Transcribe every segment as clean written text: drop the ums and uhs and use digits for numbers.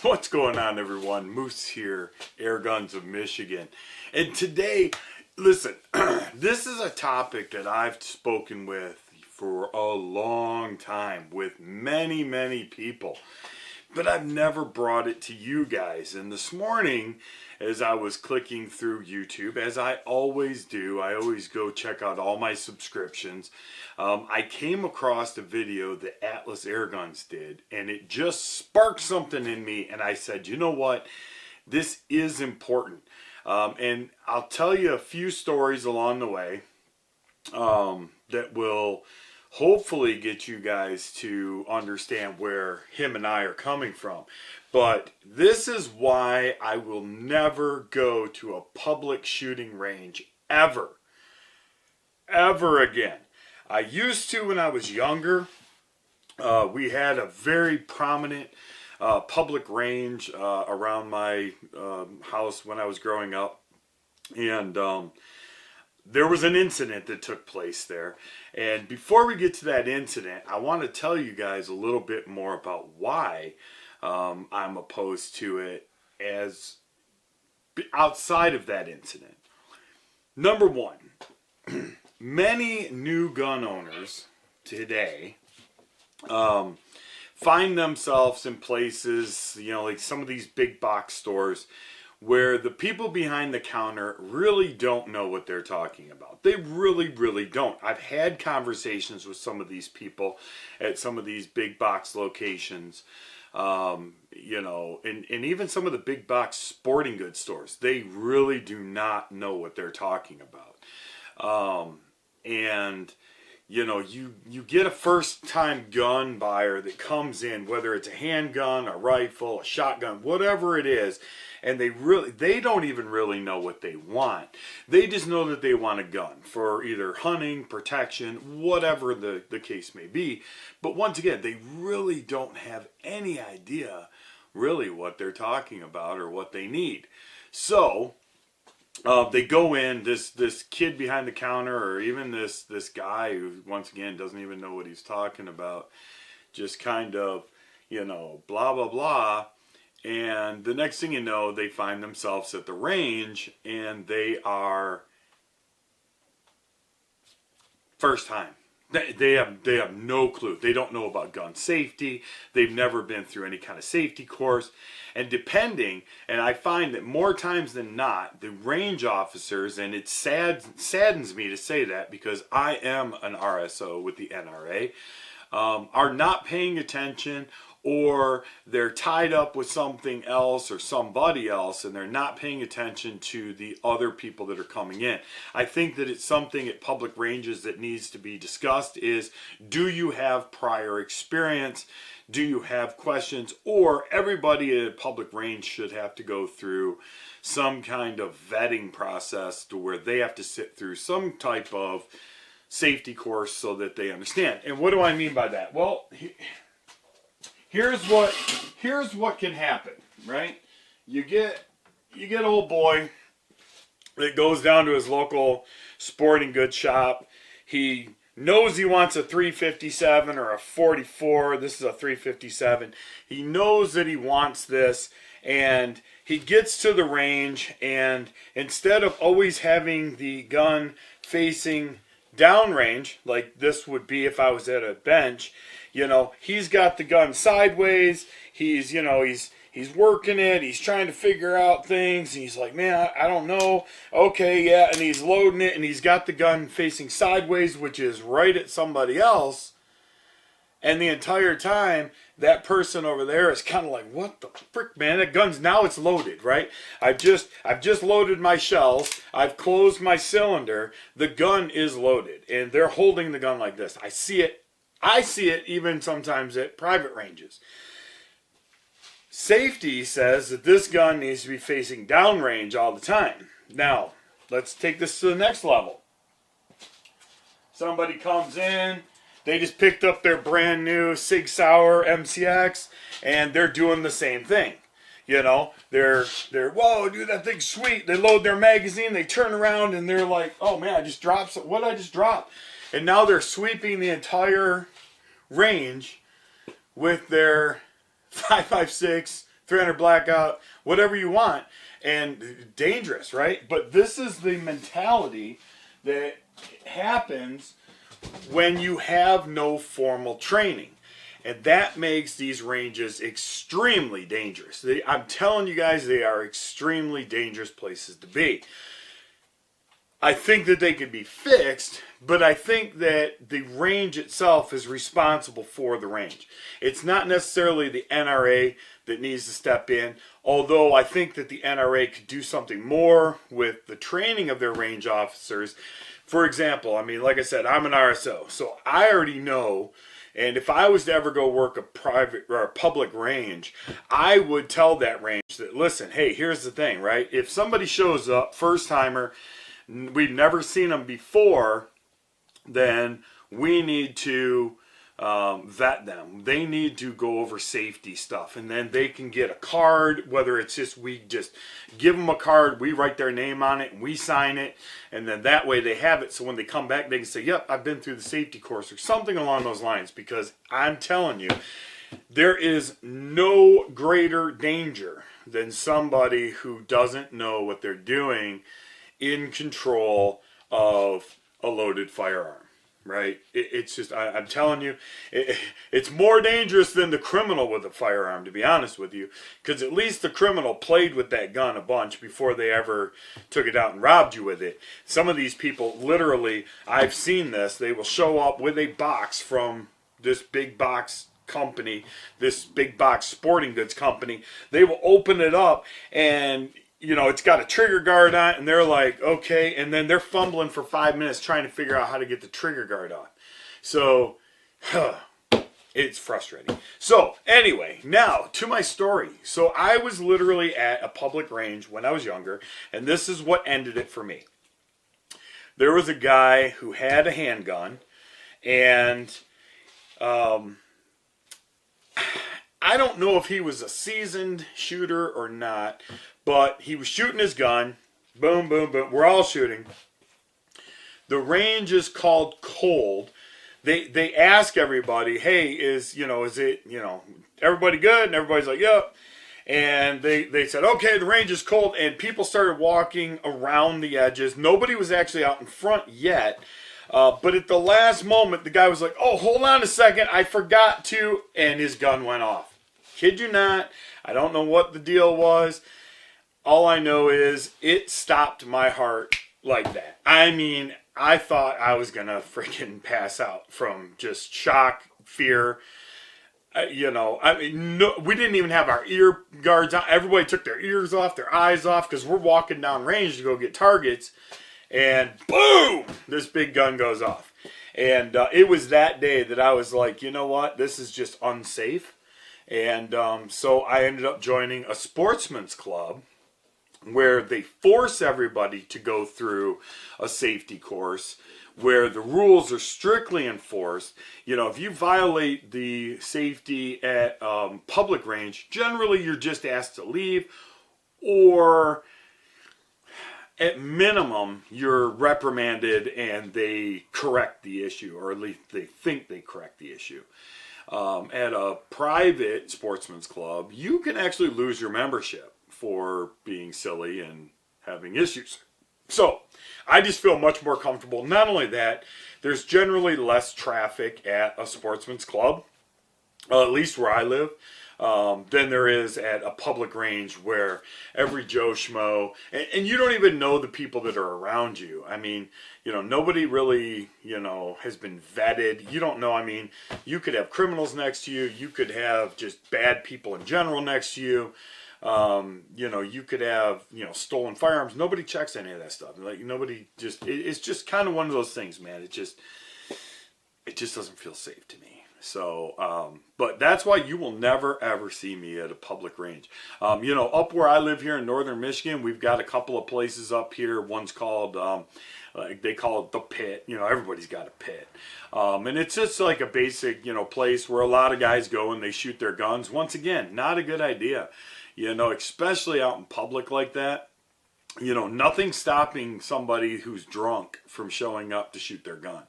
What's going on, everyone? Moose here, Airguns of Michigan. And today, listen, this is a topic that I've spoken with for a long time with many people, but I've never brought it to you guys. And this morning, as I was clicking through YouTube, as I always do, I always go check out all my subscriptions. I came across a video that Atlas Airguns did, and it just sparked something in me, and I said, you know what, this is important. And I'll tell you a few stories along the way that will hopefully get you guys to understand where him and I are coming from. But this is why I will never go to a public shooting range ever again. I used to when I was younger. We had a very prominent public range around my house when I was growing up, and there was an incident that took place there. And before we get to that incident, I want to tell you guys a little bit more about why I'm opposed to it as outside of that incident. Number one, many new gun owners today find themselves in places, you know, like some of these big box stores where the people behind the counter really don't know what they're talking about. They really don't. I've had conversations with some of these people at some of these big box locations, you know, and even some of the big box sporting goods stores. They really do not know what they're talking about. And you know, you get a first-time gun buyer that comes in, whether it's a handgun, a rifle, a shotgun, whatever it is, and they don't even really know what they want. They just know that they want a gun for either hunting, protection, whatever the case may be. But once again, they really don't have any idea really what they're talking about or what they need. So they go in, this kid behind the counter, or even this guy who, once again, doesn't even know what he's talking about, just kind of, you know, blah, blah, blah. And the next thing you know, they find themselves at the range, and they are first time. They have no clue. They don't know about gun safety. They've never been through any kind of safety course. And and I find that more times than not, the range officers, and it saddens me to say that because I am an RSO with the NRA, are not paying attention, or they're tied up with something else or somebody else, and they're not paying attention to the other people that are coming in. I think that it's something at public ranges that needs to be discussed is, do you have prior experience? Do you have questions? Or everybody at a public range should have to go through some kind of vetting process to where they have to sit through some type of safety course so that they understand. And what do I mean by that? Well, here's what can happen, right? You get old boy that goes down to his local sporting goods shop. He knows he wants a 357 or a 44. This is a 357. He knows that he wants this, and he gets to the range, and instead of always having the gun facing downrange, like this would be if I was at a bench, you know, he's got the gun sideways. He's working it. He's trying to figure out things. He's like, man, I don't know. Okay, yeah, and he's loading it, and he's got the gun facing sideways, which is right at somebody else. And the entire time, that person over there is kind of like, what the frick, man? That gun's, now it's loaded, right? I've just loaded my shells. I've closed my cylinder. The gun is loaded, and they're holding the gun like this. I see it even sometimes at private ranges. Safety says that this gun needs to be facing downrange all the time. Now, let's take this to the next level. Somebody comes in, they just picked up their brand new Sig Sauer MCX, and they're doing the same thing. You know, they're whoa, dude, that thing's sweet. They load their magazine, they turn around, and they're like, oh man, I just dropped something. What did I just drop? And now they're sweeping the entire range with their 5.56 300 blackout, whatever you want, and dangerous, right? But this is the mentality that happens when you have no formal training. And that makes these ranges extremely dangerous. I'm telling you guys, they are extremely dangerous places to be. I think that they could be fixed, but I think that the range itself is responsible for the range. It's not necessarily the NRA that needs to step in, although I think that the NRA could do something more with the training of their range officers. For example, I mean, like I said, I'm an RSO, so I already know, and if I was to ever go work a private or a public range, I would tell that range that, listen, hey, here's the thing, right? If somebody shows up, first timer, we've never seen them before, then we need to vet them. They need to go over safety stuff, and then they can get a card, whether it's just we just give them a card, we write their name on it, and we sign it, and then that way they have it, so when they come back, they can say, yep, I've been through the safety course, or something along those lines, because I'm telling you, there is no greater danger than somebody who doesn't know what they're doing in control of a loaded firearm, right? It's just, I'm telling you, it's more dangerous than the criminal with a firearm, to be honest with you, because at least the criminal played with that gun a bunch before they ever took it out and robbed you with it. Some of these people, literally, I've seen this, they will show up with a box from this big box company, this big box sporting goods company. They will open it up and, you know, it's got a trigger guard on it, and they're like, okay, and then they're fumbling for 5 minutes trying to figure out how to get the trigger guard on. So, it's frustrating. So, anyway, now to my story. So, I was literally at a public range when I was younger, and this is what ended it for me. There was a guy who had a handgun, and I don't know if he was a seasoned shooter or not, but he was shooting his gun. Boom, boom, boom. We're all shooting. The range is called cold. They ask everybody, hey, is it, everybody good? And everybody's like, yep. And they said, okay, the range is cold. And people started walking around the edges. Nobody was actually out in front yet. But at the last moment, the guy was like, oh, hold on a second. I forgot to. And his gun went off. Kid you not. I don't know what the deal was. All I know is it stopped my heart like that. I mean, I thought I was going to freaking pass out from just shock, fear. No, we didn't even have our ear guards on. Everybody took their ears off, their eyes off, because we're walking down range to go get targets. And boom, this big gun goes off. And it was that day that I was like, you know what? This is just unsafe. And so I ended up joining a sportsman's club where they force everybody to go through a safety course where the rules are strictly enforced. If you violate the safety at public range, generally you're just asked to leave, or at minimum you're reprimanded and they correct the issue, or at least they think they correct the issue. At a private sportsman's club, you can actually lose your membership for being silly and having issues. So, I just feel much more comfortable. Not only that, there's generally less traffic at a sportsman's club, at least where I live, than there is at a public range where every Joe Schmo, and you don't even know the people that are around you. I mean, nobody really, has been vetted. You don't know. I mean, you could have criminals next to you. You could have just bad people in general next to you. You could have, stolen firearms. Nobody checks any of that stuff. Like, nobody it's just kind of one of those things, man. It just doesn't feel safe to me. So, but that's why you will never ever see me at a public range. Up where I live here in northern Michigan, we've got a couple of places up here. One's called, they call it the Pit. Everybody's got a pit. And it's just like a basic, place where a lot of guys go and they shoot their guns. Once again, not a good idea. Especially out in public like that. You know, nothing stopping somebody who's drunk from showing up to shoot their gun,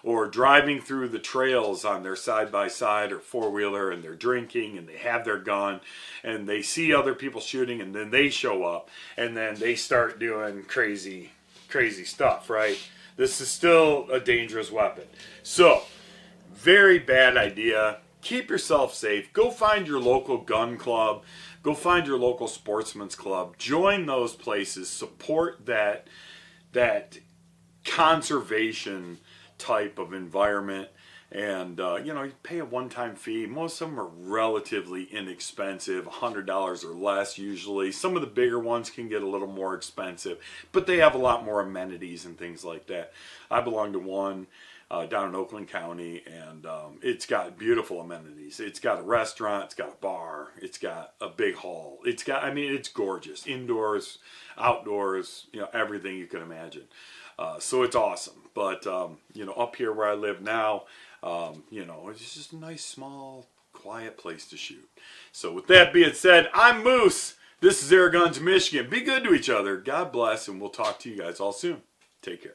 or driving through the trails on their side-by-side or four-wheeler, and they're drinking and they have their gun and they see other people shooting, and then they show up and then they start doing crazy stuff, right? This is still a dangerous weapon. So, very bad idea. Keep yourself safe. Go find your local gun club. Go find your local sportsman's club. Join those places. Support that conservation type of environment. And, you know, you pay a one-time fee. Most of them are relatively inexpensive, $100 or less usually. Some of the bigger ones can get a little more expensive, but they have a lot more amenities and things like that. I belong to one down in Oakland County, and it's got beautiful amenities. It's got a restaurant, it's got a bar, it's got a big hall. It's got, I mean, it's gorgeous. Indoors, outdoors, you know, everything you can imagine. So it's awesome. But, you know, up here where I live now, you know, it's just a nice, small, quiet place to shoot. So with that being said, I'm Moose. This is Airguns of Michigan. Be good to each other. God bless, and we'll talk to you guys all soon. Take care.